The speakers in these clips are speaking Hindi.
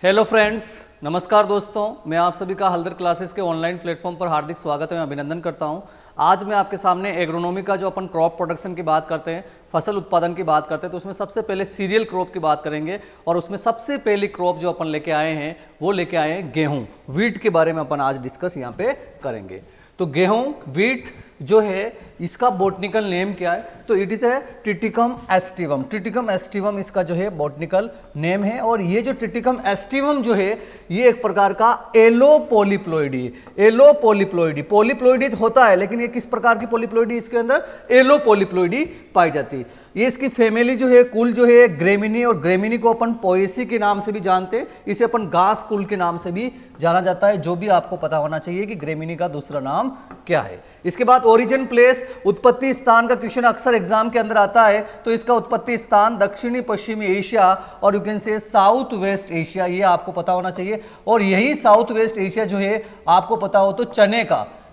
हेलो फ्रेंड्स, नमस्कार दोस्तों। मैं आप सभी का हल्दर क्लासेस के ऑनलाइन प्लेटफॉर्म पर हार्दिक स्वागत है, अभिनंदन करता हूं। आज मैं आपके सामने एग्रोनॉमी का जो अपन क्रॉप प्रोडक्शन की बात करते हैं, फसल उत्पादन की बात करते हैं, तो उसमें सबसे पहले सीरियल क्रॉप की बात करेंगे। और उसमें सबसे पहली क्रॉप जो अपन लेके आए हैं वो लेके आए हैं गेहूँ, वीट के बारे में अपन आज डिस्कस यहाँ पे करेंगे। तो गेहूँ, वीट जो है इसका बॉटनिकल नेम क्या है? तो इट इज है ट्रिटिकम एस्टिवम। ट्रिटिकम एस्टिवम इसका जो है बॉटनिकल नेम है। और ये जो ट्रिटिकम एस्टिवम जो है ये एक प्रकार का एलोपोलिप्लोइडी, एलोपोलिप्लोइडी, पॉलीप्लोइडी होता है लेकिन ये किस प्रकार की पॉलीप्लोइडी, इसके अंदर एलोपोलिप्लोइडी पाई जाती है। ये इसकी फैमिली जो है, कुल जो है ग्रेमिनी, और ग्रेमिनी को अपन पोएसी के नाम से भी जानते हैं, इसे अपन घास कुल के नाम से भी जाना जाता है, जो भी आपको पता होना चाहिए कि ग्रेमिनी का दूसरा नाम क्या है। इसके बाद ओरिजिन प्लेस, उत्पत्ति स्थान का क्वेश्चन अक्सर एग्जाम के अंदर आता है। तो इसका उत्पत्ति स्थान दक्षिणी पश्चिमी एशिया और you can say south west Asia, ये आपको पता होना चाहिए। और यही साउथ वेस्ट एशिया जो है आपको पता हो तो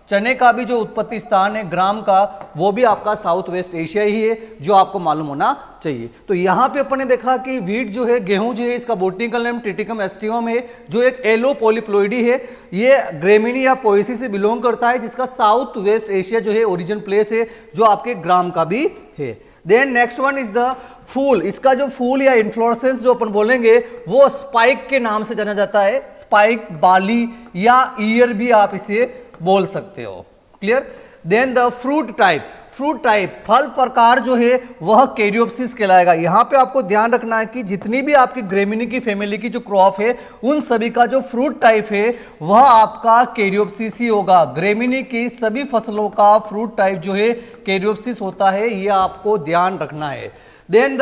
चने का भी जो उत्पत्ति स्थान है ग्राम का, वो भी आपका साउथ वेस्ट एशिया ही है, जो आपको मालूम होना चाहिए। तो यहाँ पे अपन ने देखा कि वीट जो है, गेहूं जो है, इसका बॉटनिकल नेम ट्रिटिकम एस्टिवम है, जो एक एलोपोलिप्लोइडी है। ये ग्रेमिनी या पोएसी से बिलोंग करता है, जिसका साउथ वेस्ट एशिया जो है ओरिजिन प्लेस है, जो आपके ग्राम का भी है। Then next one is the फूल। इसका जो फूल या इन्फ्लोरेसेंस जो अपन बोलेंगे वो स्पाइक के नाम से जाना जाता है। स्पाइक, बाली या ईयर भी आप इसे बोल सकते हो। Clear? Then the fruit type, फल प्रकार जो है वह कैरियोप्सिस कहलाएगा। यहां पे आपको ध्यान रखना है कि जितनी भी आपकी ग्रेमिनी की फैमिली की जो क्रॉप है उन सभी का जो फ्रूट टाइप है वह आपका कैरियोप्सिस ही होगा। ग्रेमिनी की सभी फसलों का फ्रूट टाइप जो है कैरियोप्सिस होता है, यह आपको ध्यान रखना है। Then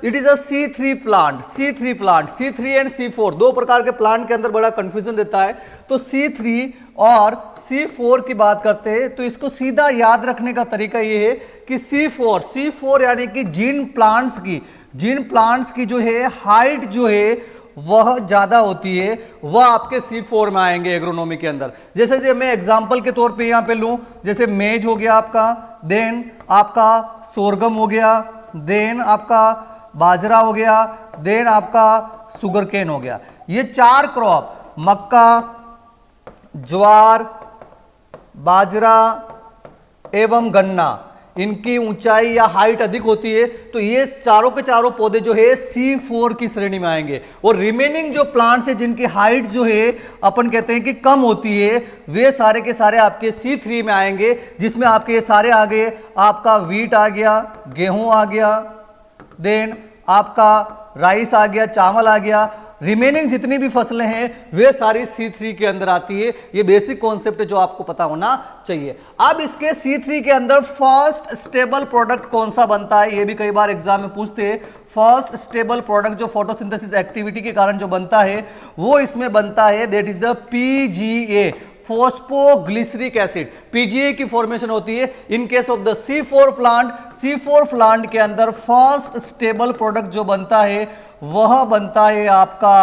it is a C3 plant, C3 and C4 दो प्रकार के प्लांट के अंदर बड़ा कंफ्यूजन देता है। तो C3 और C4 की बात करते हैं तो इसको सीधा याद रखने का तरीका ये है कि C4 यानी कि जिन प्लांट्स की जो है हाइट जो है वह ज्यादा होती है, वह आपके C4 में आएंगे एग्रोनॉमी के अंदर। जैसे मैं एग्जांपल के तौर पे यहां पे लूं, जैसे मेज हो गया आपका, देन आपका सोरगम हो गया, देन आपका बाजरा हो गया, देन आपका सुगर केन हो गया। ये चार क्रॉप, मक्का, ज्वार, बाजरा एवं गन्ना, इनकी ऊंचाई या हाइट अधिक होती है। तो ये चारों के चारों पौधे जो है C4 की श्रेणी में आएंगे। और रिमेनिंग जो प्लांट्स है जिनकी हाइट जो है अपन कहते हैं कि कम होती है, वे सारे के सारे आपके C3 में आएंगे, जिसमें आपके ये सारे आ गए, आपका वीट आ गया, गेहूं आ गया, देन आपका राइस आ गया, चावल आ गया। रिमेनिंग जितनी भी फसलें हैं वे सारी C3 के अंदर आती है। ये बेसिक कॉन्सेप्ट है जो आपको पता होना चाहिए। अब इसके C3 के अंदर फर्स्ट स्टेबल प्रोडक्ट कौन सा बनता है, ये भी कई बार एग्जाम में पूछते हैं। फर्स्ट स्टेबल प्रोडक्ट जो फोटोसिंथेसिस एक्टिविटी के कारण जो बनता है वो इसमें बनता है, that is the PGA, phosphoglyceric acid. PGA की फॉर्मेशन होती है in case of the C4 plant के अंदर फर्स्ट स्टेबल प्रोडक्ट जो बनता है वह बनता है आपका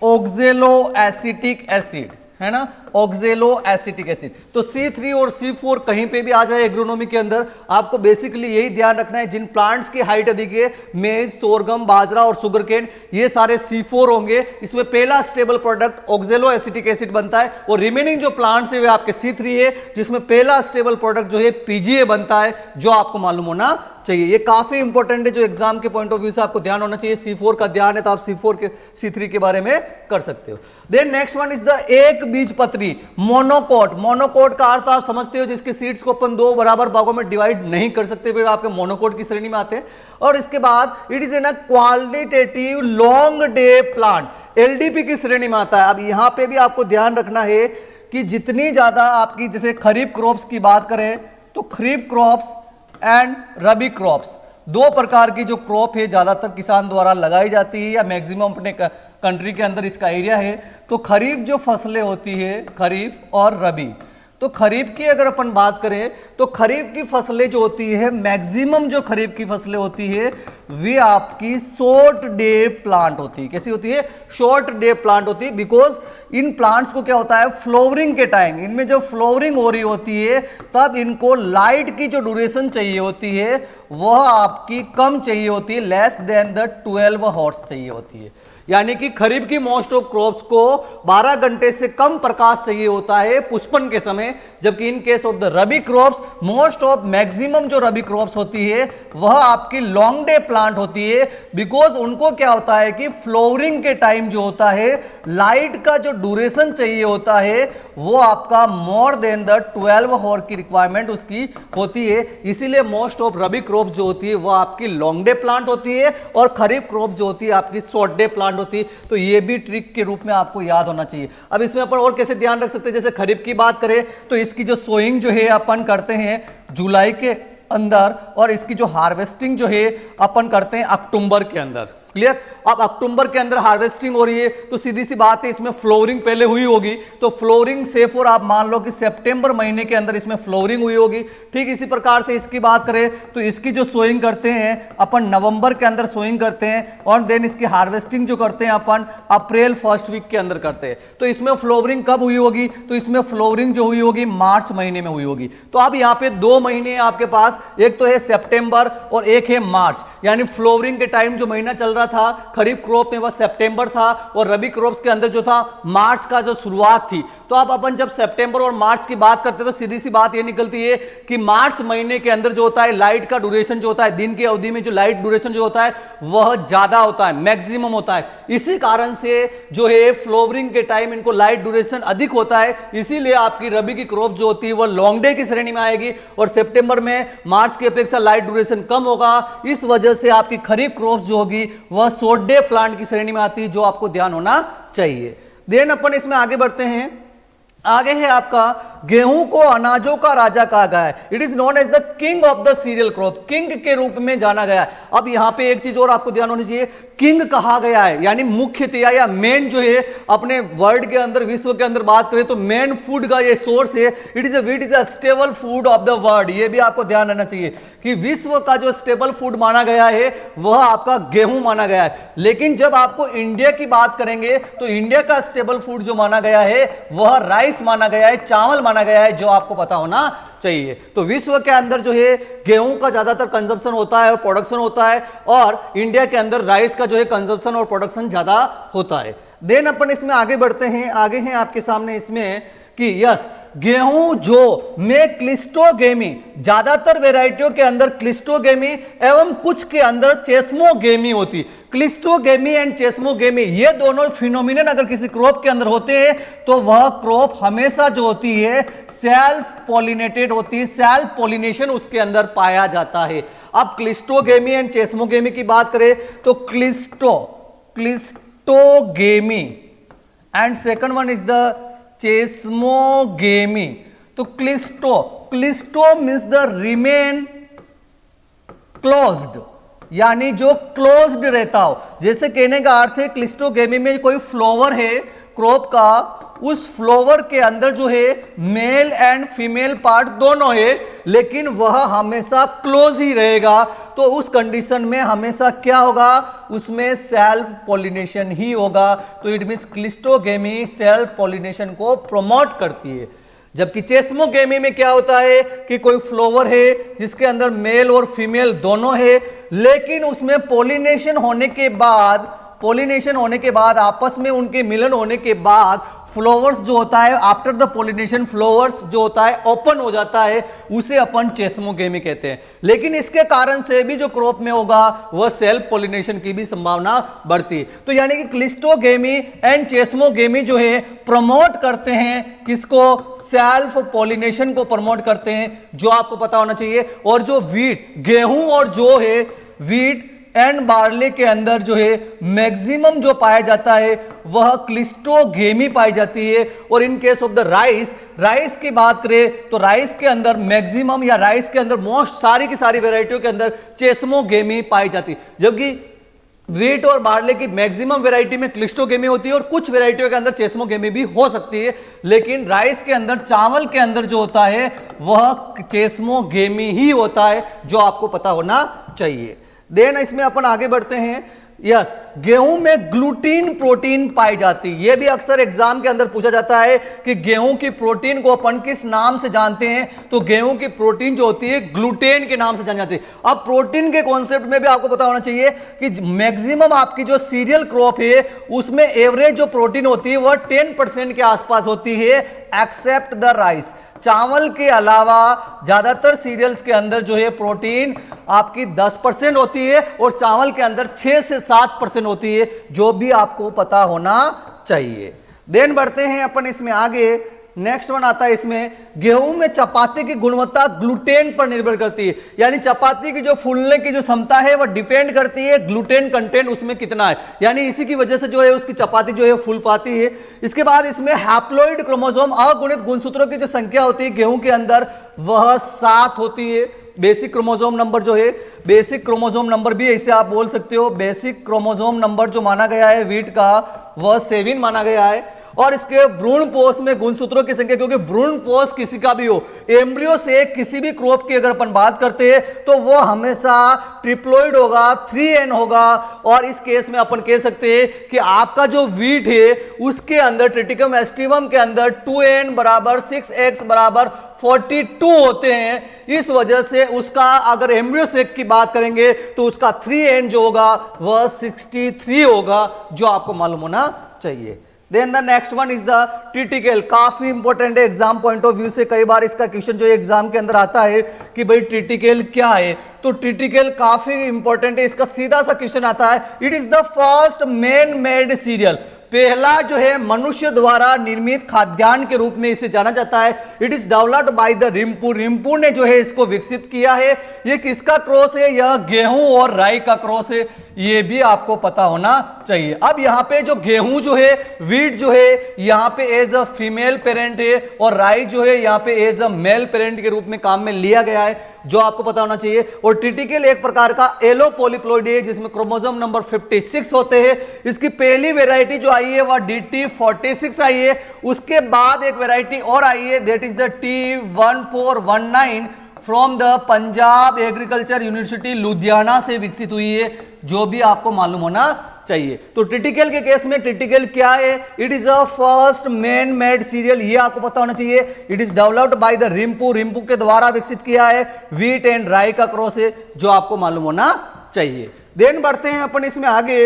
ऑक्जेलो एसिटिक एसिड, है ना, ऑक्जेलो एसिटिक एसिड। तो C3 और C4 कहीं पे भी आ जाए एग्रोनॉमी के अंदर, आपको बेसिकली यही ध्यान रखना है, जिन प्लांट्स की हाइट अधिक है, मेज, सोरगम, बाजरा और सुगर केन, ये सारे C4 होंगे। इसमें पहला स्टेबल प्रोडक्ट ऑक्जेलो एसिटिक एसिड बनता है। और रिमेनिंग जो प्लांट्स है वे आपके C3 है, जिसमें पहला स्टेबल प्रोडक्ट जो है PGA बनता है, जो आपको मालूम होना चाहिए। ये काफी इंपॉर्टेंट है, जो एग्जाम के पॉइंट ऑफ व्यू से आपको ध्यान होना चाहिए। C4 का ध्यान है तो आप C3 के बारे में कर सकते हो। Then next one is the एक बीजपत्री, मोनोकोट का अर्थ आप समझते हो, जिसके सीड्स को अपन दो बराबर भागों में डिवाइड नहीं कर सकते, वे आपके मोनोकोट की श्रेणी में आते हैं। और इसके बाद it is in a qualitative long day plant, LDP की श्रेणी में आता है। अब यहां पे भी आपको ध्यान रखना है कि जितनी ज्यादा आपकी, जैसे खरीफ क्रॉप्स की बात करें तो खरीफ क्रॉप्स एंड रबी क्रॉप्स, दो प्रकार की जो क्रॉप है ज्यादातर किसान द्वारा लगाई जाती है, या मैक्सिमम अपने कंट्री के अंदर इसका एरिया है। तो खरीफ जो फसलें होती है, खरीफ और रबी, तो खरीफ की अगर अपन बात करें तो खरीफ की फसलें जो होती है, मैक्सिमम जो खरीफ की फसलें होती है वे आपकी शॉर्ट डे प्लांट होती है। कैसी होती है? शॉर्ट डे प्लांट होती है। बिकॉज इन प्लांट्स को क्या होता है, फ्लावरिंग के टाइम, इनमें जब फ्लावरिंग हो रही होती है तब इनको लाइट की जो ड्यूरेशन चाहिए होती है वह आपकी कम चाहिए होती है, लेस देन द 12 हॉर्स चाहिए होती है। यानी कि खरीफ की मोस्ट ऑफ क्रॉप्स को 12 घंटे से कम प्रकाश चाहिए होता है पुष्पन के समय, जबकि in case of the rabi crops most of maximum जो रबी क्रॉप्स होती है वह आपकी लॉन्ग डे प्लांट होती है, बिकॉज उनको क्या होता है कि फ्लोरिंग के टाइम जो होता है लाइट का जो ड्यूरेशन चाहिए होता है वो आपका मोर देन द 12 हॉर की रिक्वायरमेंट उसकी होती है। इसीलिए मोस्ट ऑफ रबी क्रॉप जो होती है वो आपकी लॉन्ग डे प्लांट होती है और खरीफ क्रॉप जो होती है आपकी शॉर्ट डे प्लांट होती है। तो ये भी ट्रिक के रूप में आपको याद होना चाहिए। अब इसमें अपन और कैसे ध्यान रख सकते हैं, जैसे खरीफ की बात करें तो इसकी जो सोइंग जो है अपन करते हैं जुलाई के अंदर और इसकी जो हार्वेस्टिंग जो है अपन करते हैं अक्टूबर के अंदर। क्लियर? अब अक्टूबर के अंदर हार्वेस्टिंग हो रही है तो सीधी सी बात है इसमें फ्लोरिंग पहले हुई होगी, तो फ्लोरिंग से और आप मान लो कि सितंबर महीने के अंदर इसमें फ्लोरिंग हुई होगी। ठीक इसी प्रकार से इसकी बात करें तो इसकी जो सोइंग करते हैं अपन नवंबर के अंदर सोइंग करते हैं और देन इसकी हार्वेस्टिंग जो करते हैं अपन अप्रैल फर्स्ट वीक के अंदर करते हैं। तो इसमें फ्लोरिंग कब हुई होगी, तो इसमें फ्लोरिंग जो हुई होगी मार्च महीने में हुई होगी। तो अब यहाँ पे 2 महीने आपके पास, एक तो है सितंबर और एक है मार्च, यानी फ्लोरिंग के टाइम जो महीना चल रहा था खरीफ क्रॉप में वह सितंबर था और रबी क्रॉप्स के अंदर जो था मार्च का जो शुरुआत थी। तो अब अपन जब सितंबर और मार्च की बात करते हैं तो सीधी सी बात यह निकलती है कि मार्च महीने के अंदर जो होता है लाइट का ड्यूरेशन जो होता है, दिन की अवधि में जो लाइट ड्यूरेशन जो होता है वह ज्यादा होता है, मैक्सिमम होता है। इसी कारण से जो है फ्लोवरिंग के टाइम इनको लाइट ड्यूरेशन अधिक होता है, इसीलिए आपकी रबी की क्रॉप जो होती है वह लॉन्ग डे की श्रेणी में आएगी और सितंबर में मार्च की अपेक्षा लाइट ड्यूरेशन कम होगा। इस वजह से आपकी खरीफ क्रॉप जो होगी वह शॉर्ट डे प्लांट की श्रेणी में आती है, जो आपको ध्यान होना चाहिए। देन अपन इसमें आगे बढ़ते हैं। आगे है आपका गेहूं को अनाजों का राजा कहा गया है। It is known as the king of the cereal crop, king के रूप में जाना गया है। अब यहां पे एक चीज और आपको ध्यान होनी चाहिए, किंग कहा गया है यानी मुख्यतया या मेन जो है अपने वर्ल्ड के अंदर, विश्व के अंदर बात करें तो मेन फूड का ये सोर्स है। It is a stable food of the world. ये भी आपको ध्यान रहना चाहिए कि विश्व का जो स्टेबल फूड माना गया है वह आपका गेहूं माना गया है। लेकिन जब आपको इंडिया की बात करेंगे तो इंडिया का स्टेबल फूड जो माना गया है वह राइस माना गया है, चावल माना गया है, जो आपको पता होना चाहिए। तो विश्व के अंदर जो है गेहूं का ज्यादातर कंजप्शन होता है और प्रोडक्शन होता है, और इंडिया के अंदर राइस का जो है कंजप्शन और प्रोडक्शन ज्यादा होता है। देन अपन इसमें आगे बढ़ते हैं। आगे हैं आपके सामने इसमें कि यस गेहूं जो में क्लिस्टोगेमी, ज्यादातर वेराइटियों के अंदर क्लिस्टोगेमी एवं कुछ के अंदर चेस्मोगेमी होती। क्लिस्टोगेमी एंड चेस्मोगेमी ये दोनों फिनोमिनन अगर किसी क्रॉप के अंदर होते हैं तो वह क्रॉप हमेशा जो होती है सेल्फ पॉलिनेटेड होती है, सेल्फ पॉलिनेशन उसके अंदर पाया जाता है। अब क्लिस्टोगेमी एंड चेस्मोगेमी की बात करें तो cleistogamy and second one is the chasmogamy. तो cleisto means the remain closed, यानी जो क्लोज्ड रहता हो। जैसे कहने का अर्थ है क्लिस्टोगेमी में कोई फ्लावर है क्रॉप का, उस फ्लावर के अंदर जो है मेल एंड फीमेल पार्ट दोनों है, लेकिन वह हमेशा क्लोज ही रहेगा। तो उस कंडीशन में हमेशा क्या होगा, उसमें सेल्फ पॉलिनेशन ही होगा। तो it means cleistogamy self pollination को प्रमोट करती है। जबकि चेस्मोगेमी में क्या होता है कि कोई फ्लावर है जिसके अंदर मेल और फीमेल दोनों है, लेकिन उसमें पॉलिनेशन होने के बाद आपस में उनके मिलन होने के बाद फ्लावर्स जो होता है आफ्टर द पॉलिनेशन फ्लावर्स जो होता है ओपन हो जाता है, उसे अपन चेस्मोगेमी कहते हैं। लेकिन इसके कारण से भी जो क्रॉप में होगा वह सेल्फ पॉलिनेशन की भी संभावना बढ़ती है। तो यानी कि क्लिस्टोगेमी एंड चेस्मोगेमी जो है प्रमोट करते हैं किसको, सेल्फ पॉलिनेशन को प्रमोट करते हैं, जो आपको पता होना चाहिए। और जो वीट गेहूं और जो है वीट एंड बार्ले के अंदर जो है मैक्सिमम जो पाया जाता है वह क्लिस्टोगेमी पाई जाती है। और in case of the rice की बात करें तो राइस के अंदर मैक्सिमम या राइस के अंदर मोस्ट सारी की सारी वेराइटियों के अंदर चेस्मोगेमी पाई जाती है। जबकि वीट और बार्ले की मैक्सिमम वेराइटी में क्लिस्टोगेमी होती है और कुछ वेराइटियों के अंदर चेस्मोगेमी भी हो सकती है, लेकिन राइस के अंदर चावल के अंदर जो होता है वह चेस्मोगेमी ही होता है, जो आपको पता होना चाहिए। देन इसमें अपन आगे बढ़ते हैं यस, गेहूं में ग्लूटीन प्रोटीन पाई जाती है। यह भी अक्सर एग्जाम के अंदर पूछा जाता है कि गेहूं की प्रोटीन को अपन किस नाम से जानते हैं, तो गेहूं की प्रोटीन जो होती है ग्लूटेन के नाम से जानी जाती है। अब प्रोटीन के कॉन्सेप्ट में भी आपको पता होना चाहिए कि मैक्सिमम आपकी जो सीरियल क्रॉप है उसमें एवरेज जो प्रोटीन होती है वह 10% के आसपास होती है, एक्सेप्ट द राइस। चावल के अलावा ज्यादातर सीरियल्स के अंदर जो है प्रोटीन आपकी 10% होती है और चावल के अंदर 6 से 7% होती है, जो भी आपको पता होना चाहिए। देन बढ़ते हैं अपन इसमें आगे। नेक्स्ट वन आता है इसमें, गेहूं में चपाती की गुणवत्ता ग्लूटेन पर निर्भर करती है, यानी चपाती की जो फूलने की जो क्षमता है वह डिपेंड करती है ग्लूटेन कंटेंट उसमें कितना है, यानी इसी की वजह से जो है उसकी चपाती जो है फूल पाती है। इसके बाद इसमें हैप्लॉइड क्रोमोसोम अगुणित गुणसूत्रों की जो संख्या होती है गेहूं के अंदर वह 7 होती है। बेसिक क्रोमोसोम नंबर जो है, बेसिक क्रोमोसोम नंबर भी ऐसे आप बोल सकते हो, बेसिक क्रोमोसोम नंबर जो माना गया है वीट का वह 7 माना गया है। और इसके भ्रूण पोष में गुणसूत्रों की संख्या, क्योंकि भ्रूण पोष किसी का भी हो, एम्ब्रियो से किसी भी क्रॉप की अगर अपन बात करते हैं तो वो हमेशा ट्रिप्लोइड होगा, 3n होगा। और इस केस में अपन कह सकते हैं कि आपका जो वीट है उसके अंदर ट्रिटिकम एस्टिवम के अंदर 2n बराबर 6x बराबर 42 होते हैं। इस वजह से उसका अगर एम्ब्रियो सेक की बात करेंगे तो उसका 3n जो होगा वह 63 होगा, जो आपको मालूम होना चाहिए। Then the next one is the triticale. काफी इंपॉर्टेंट है एग्जाम पॉइंट ऑफ व्यू से, कई बार इसका क्वेश्चन जो एग्जाम के अंदर आता है कि भाई ट्रिटिकल क्या है, तो ट्रिटिकल काफी इंपॉर्टेंट है। इसका सीधा सा क्वेश्चन आता है, it is the first man made serial. पहला जो है मनुष्य द्वारा निर्मित खाद्यान्न के रूप में इसे जाना जाता है। It is developed by the Rimpau. Rimpau ने जो है इसको विकसित किया है। ये किसका क्रॉस है? यह गेहूं और राई का क्रॉस है, ये भी आपको पता होना चाहिए। अब यहाँ पे जो गेहूं जो है, वीट जो है यहाँ पे एज अ फीमेल पेरेंट है और राई जो है यहाँ पे एज अ मेल पेरेंट के रूप में काम में लिया गया है, जो आपको पता होना चाहिए। और ट्रिटिकल एक प्रकार का एलो पॉलीप्लॉइड है जिसमें क्रोमोसोम नंबर 56 होते हैं। इसकी पहली वेराइटी जो आई है वह DT46 आई है। उसके बाद एक वेराइटी और आई है, that is the T1419 from the Punjab agriculture university Ludhiana से विकसित हुई है, जो भी आपको मालूम होना चाहिए। तो ट्रिटिकल के केस में ट्रिटिकल क्या है? It is a first man made cereal, ये आपको पता होना चाहिए। It is developed by the Rimpau. Rimpau के द्वारा विकसित किया है। वीट एंड राई का क्रॉस है, जो आपको मालूम होना चाहिए। देन बढ़ते हैं अपन इसमें आगे।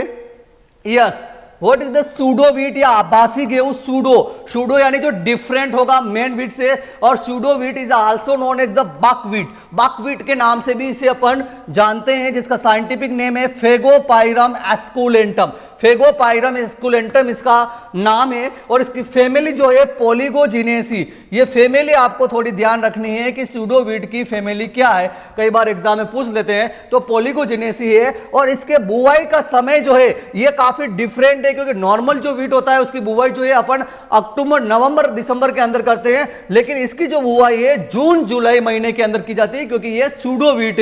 Yes, what is the pseudo wheat या आभासी गेहूं? सूडो यानी जो डिफरेंट होगा मेन वीट से, और pseudo wheat is also known as the buckwheat. Buckwheat के नाम से भी इसे अपन जानते हैं, जिसका साइंटिफिक नेम है फेगोपाइरम एस्कुलेंटम। फेगोपाइरम एस्कुलेंटम इसका नाम है। और इसकी फैमिली जो है पोलिगोजिनेसी। ये फैमिली आपको थोड़ी ध्यान रखनी है कि सूडो वीट की फैमिली क्या है, कई बार एग्जाम में पूछ लेते हैं। तो पोलिगोजिनेसी है। और इसके बुआई का समय जो है ये काफी डिफरेंट है, क्योंकि नॉर्मल जो वीट होता है उसकी बुआई जो है अपन अक्टूबर नवंबर दिसंबर के अंदर करते हैं, लेकिन इसकी जो बुआई है जून जुलाई महीने के अंदर की जाती है, क्योंकि ये सूडो वीट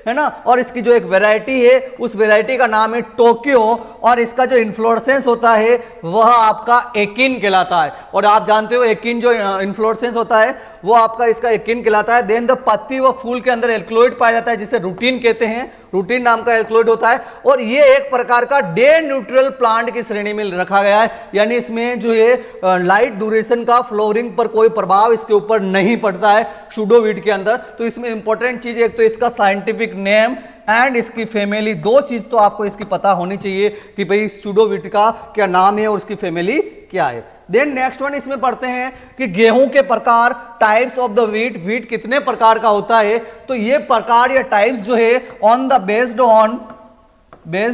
है ना। और इसकी जो एक वैरायटी है उस वैरायटी का नाम है टोक्यो। और इसका जो इन्फ्लोरेसेंस होता है वह आपका एकिन कहलाता है। और आप जानते हो एकिन जो इन्फ्लोरेसेंस होता है वो आपका इसका एकिन कहलाता है। देन द पत्ती व फूल के अंदर एल्कलॉइड पाया जाता है, जिसे रूटीन कहते हैं। रूटीन नाम का एल्कलॉइड होता है। और ये एक प्रकार का डे न्यूट्रल प्लांट की श्रेणी में रखा गया है, यानी इसमें जो है लाइट ड्यूरेशन का फ्लोरिंग पर कोई प्रभाव इसके ऊपर नहीं पड़ता है सूडो वीट के अंदर। तो इसमें इंपॉर्टेंट चीज एक तो इसका साइंटिफिक नेम एंड इसकी फैमिली, दो चीज तो आपको इसकी पता होनी चाहिए कि भाई सूडो वीट का क्या नाम है और उसकी फैमिली क्या है। देन नेक्स्ट वन इसमें पढ़ते हैं कि गेहूं के प्रकार, types of the wheat. Wheat कितने प्रकार का होता है? तो ये प्रकार या टाइप्स जो है on the based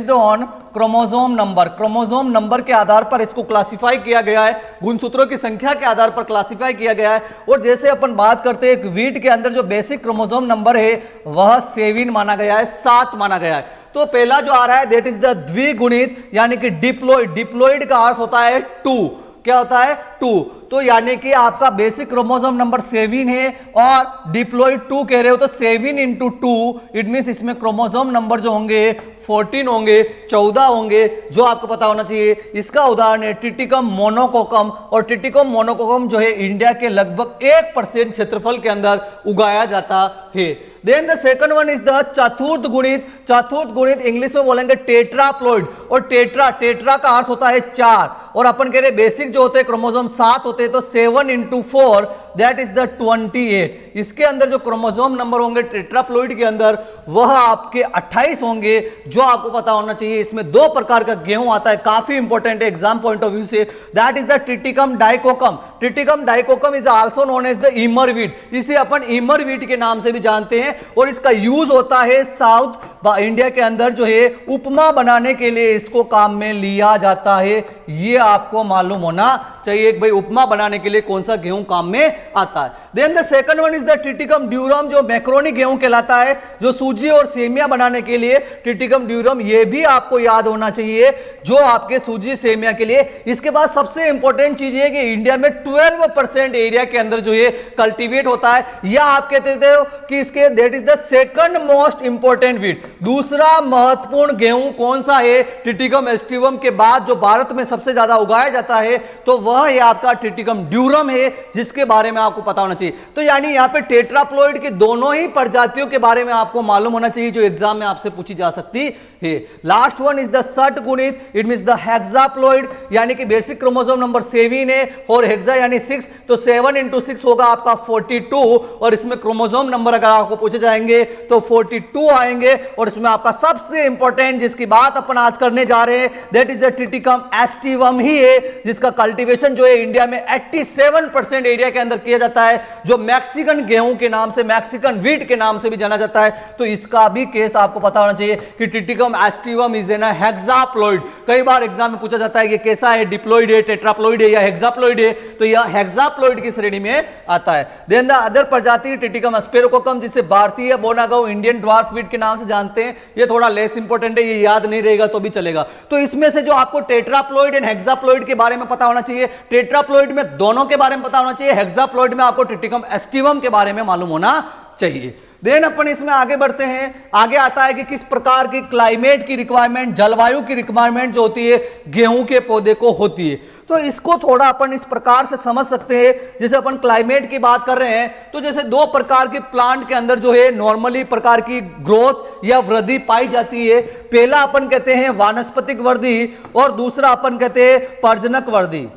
on chromosome number. Chromosome number के आधार पर इसको क्लासिफाई किया गया है, गुणसूत्रों की संख्या के आधार पर क्लासिफाई किया गया है। और जैसे अपन बात करते हैं वीट के अंदर जो बेसिक क्रोमोसोम नंबर है वह 7 माना गया है, 7 माना गया है। तो पहला जो आ रहा है दैट इज द द्विगुणित, यानी कि डिप्लॉइड। डिप्लॉइड का अर्थ होता है 2। क्या होता है? 2। तो यानी कि आपका बेसिक क्रोमोसोम नंबर 7 है और डिप्लॉइड 2 कह रहे हो, तो 7 इंटू 2 इट मीन इसमें क्रोमोसोम नंबर जो होंगे 14 होंगे, 14 होंगे, जो आपको पता होना चाहिए। इसका उदाहरण है टिटिकम मोनोकोकम, और टिटिकम मोनोकोकम जो है इंडिया के लगभग 1% क्षेत्रफल के अंदर उगाया जाता है। Then the second one is the चतुर्थ गुणित। चतुर्थ गुणित इंग्लिश में बोलेंगे टेट्राप्लॉइड, और टेट्रा का अर्थ होता है 4, और अपन कह रहे बेसिक जो होते हैं क्रोमोसोम 7 होते हैं, तो 7 इंटू 4 दैट इज द 28। इसके अंदर जो क्रोमोसोम नंबर होंगे टेट्राप्लॉइड के अंदर वह आपके 28 होंगे, जो आपको पता होना चाहिए। इसमें 2 प्रकार का गेहूं आता है, काफी इंपॉर्टेंट है एग्जाम पॉइंट ऑफ व्यू से, that is the triticum dicoccum. Triticum dicoccum is also known as the emmer wheat, इसे अपन इमर वीट के नाम से भी जानते हैं, और इसका यूज होता है साउथ इंडिया के अंदर जो है उपमा बनाने के लिए इसको काम में लिया जाता है। ये आपको मालूम होना चाहिए कि भाई उपमा बनाने के लिए कौन सा गेहूं काम में आता है। Then the second one is the triticum durum, जो मैक्रोनी गेहूं कहलाता है, जो सूजी और सेमिया बनाने के लिए ट्रिटिकम ड्यूरम, ये भी आपको याद होना चाहिए, जो आपके सूजी सेमिया के लिए। इसके बाद सबसे इंपॉर्टेंट चीज है कि इंडिया में 12% एरिया के अंदर जो है कल्टीवेट होता है, या आप कहते हो कि इसके that is the second most important wheat. दूसरा महत्वपूर्ण गेहूं कौन सा है ट्रिटिकम एस्टिवम के बाद, जो भारत में सबसे ज्यादा उगाया जाता है, तो वह है आपका ट्रिटिकम ड्यूरम है, जिसके बारे में आपको पता होना चाहिए। तो यानी यहां पे टेट्राप्लॉइड की दोनों ही प्रजातियों के बारे में आपको मालूम होना चाहिए, जो एग्जाम में आपसे पूछी जा सकती है। लास्ट वन इज द षट गुणित, इट मींस द हेक्साप्लॉइड, यानी कि बेसिक क्रोमोसोम नंबर 7 है और हेक्सा यानी 6, तो 7 इंटू 6 होगा आपका 42, और इसमें क्रोमोसोम नंबर अगर आपको पूछे जाएंगे तो 42 आएंगे। और इसमें आपका सबसे इंपॉर्टेंट जिसकी बात अपन आज करने जा रहे हैं that is the triticum aestivum ही है, जिसका कल्टीवेशन जो है इंडिया में 87% एरिया के अंदर किया जाता है, जो मैक्सिकन गेहूं के नाम से, मैक्सिकन वीट के नाम से भी जाना जाता है। तो इसका भी केस आपको पता होना चाहिए कि Triticum aestivum is an hexaploid. कई बार एग्जाम में पूछा जाता है कि कैसा है, डिप्लॉइड है, टेट्राप्लॉइड है या हेक्साप्लॉइड है, तो यह हेक्साप्लॉइड की श्रेणी में आता है। देन द अदर प्रजाति ट्रिटिकम एस्पेरोकोकम, जिसे भारतीय बोनागो इंडियन ड्वार्फ वीट के नाम से जानते हैं, ये थोड़ा लेस इंपॉर्टेंट है, ये याद नहीं रहेगा तो भी चलेगा। तो इसमें से जो आपको टेट्राप्लॉइड एंड हेक्साप्लॉइड के बारे में पता होना चाहिए, टेट्राप्लॉइड में दोनों के बारे में पता होना चाहिए, हेक्साप्लॉइड में आपको ट्रिटिकम एस्टिवम के बारे में मालूम होना चाहिए। देन अपन इसमें आगे बढ़ते हैं। आगे आता है कि किस प्रकार की क्लाइमेट की रिक्वायरमेंट, जलवायु की रिक्वायरमेंट जो होती है गेहूं के पौधे को होती है। तो इसको थोड़ा अपन इस प्रकार से समझ सकते हैं, जैसे अपन क्लाइमेट की बात कर रहे हैं, तो जैसे 2 प्रकार के प्लांट के अंदर जो है नॉर्मली प्रकार की ग्रोथ या वृद्धि पाई जाती है। पहला अपन कहते हैं वानस्पतिक वृद्धि, और दूसरा अपन कहते हैं प्रजनक वृद्धि,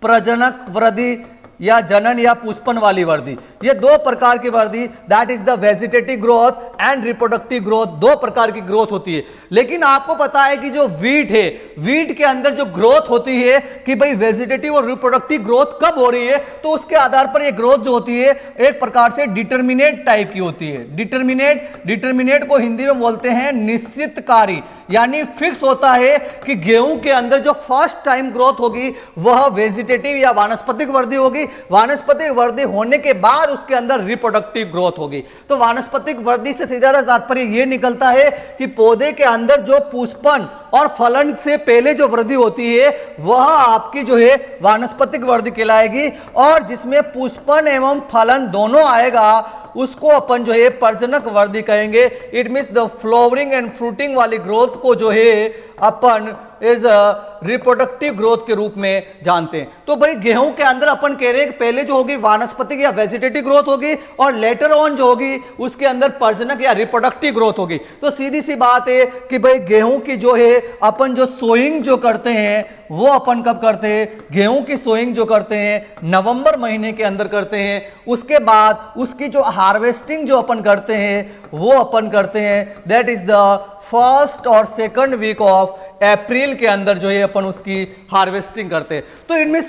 प्रजनक वृद्धि या जनन या पुष्पन वाली वृद्धि। ये 2 प्रकार की वृद्धि, that is the vegetative growth and reproductive growth, 2 प्रकार की ग्रोथ होती है। लेकिन आपको पता है कि जो वीट है, वीट के अंदर जो ग्रोथ होती है कि भाई वेजिटेटिव और रिप्रोडक्टिव ग्रोथ कब हो रही है, तो उसके आधार पर ये ग्रोथ जो होती है एक प्रकार से डिटर्मिनेट टाइप की होती है। डिटर्मिनेट को हिंदी में बोलते हैं निश्चितकारी, यानी फिक्स होता है कि गेहूं के अंदर जो फर्स्ट टाइम ग्रोथ होगी वह वेजिटेटिव या वानस्पतिक वृद्धि होगी। वानस्पतिक वृद्धि होने के बाद उसके अंदर रिप्रोडक्टिव ग्रोथ होगी। तो वानस्पतिक वृद्धि से सीधा तात्पर्य यह निकलता है कि पौधे के अंदर जो पुष्पन और फलन से पहले जो वृद्धि होती है वह आपकी जो है वानस्पतिक वृद्धि कहलाएगी, और जिसमें पुष्पन एवं फलन दोनों आएगा उसको अपन जो है प्रजनक वृद्धि कहेंगे। It means the flowering and fruiting वाली ग्रोथ को जो है अपन इज रिप्रोडक्टिव ग्रोथ के रूप में जानते हैं। तो भाई गेहूं के अंदर अपन कह रहे हैं कि पहले जो होगी वानस्पतिक या वेजिटेटिव ग्रोथ होगी, और लेटर ऑन जो होगी उसके अंदर प्रजनक या रिप्रोडक्टिव ग्रोथ होगी। तो सीधी सी बात है कि भाई गेहूं की जो है अपन जो सोइंग जो करते हैं वो अपन कब करते हैं, गेहूं की सोइंग जो करते हैं नवंबर महीने के अंदर करते हैं। उसके बाद उसकी जो हार्वेस्टिंग जो अपन करते हैं वो अपन करते हैं दैट इज द फर्स्ट और सेकंड वीक ऑफ अप्रैल के अंदर जो है अपन उसकी हार्वेस्टिंग करते हैं। तो इनमें